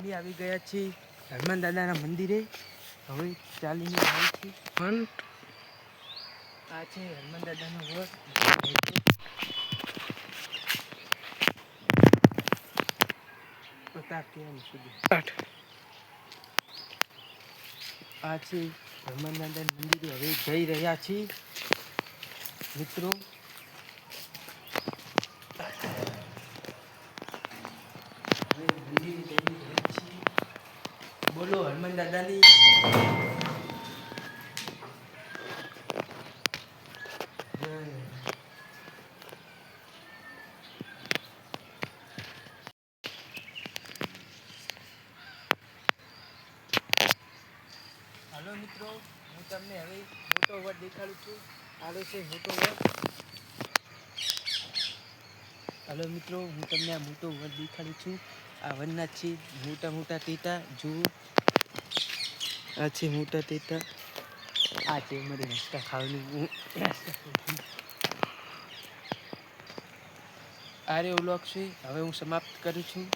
Finally આવી ગયા છીએ હનુમાન દાદાના મંદિરે. હવે ચાલીને આવી છે પણ આ છે હનુમાન દાદાનો વડ. આ છે હનુમાન દાદાના મંદિરે હવે જઈ રહ્યા છીએ મિત્રો. બોલો હનુમાન દાદાની. હાલો મિત્રો, હું તમને હવે મોટો વડ દેખાડું છું. આલો છે મોટો વડ. હાલો મિત્રો, હું તમને આ મોટો વડ દેખાડું છું. આ વડના છે મોટા મોટા ટેટા. જુઓ, આ છે મોટા ટેટા. આ છે મારી નાસ્તા ખાવાનું. આ રે વ્લોગ છે. હવે હું સમાપ્ત કરું છું.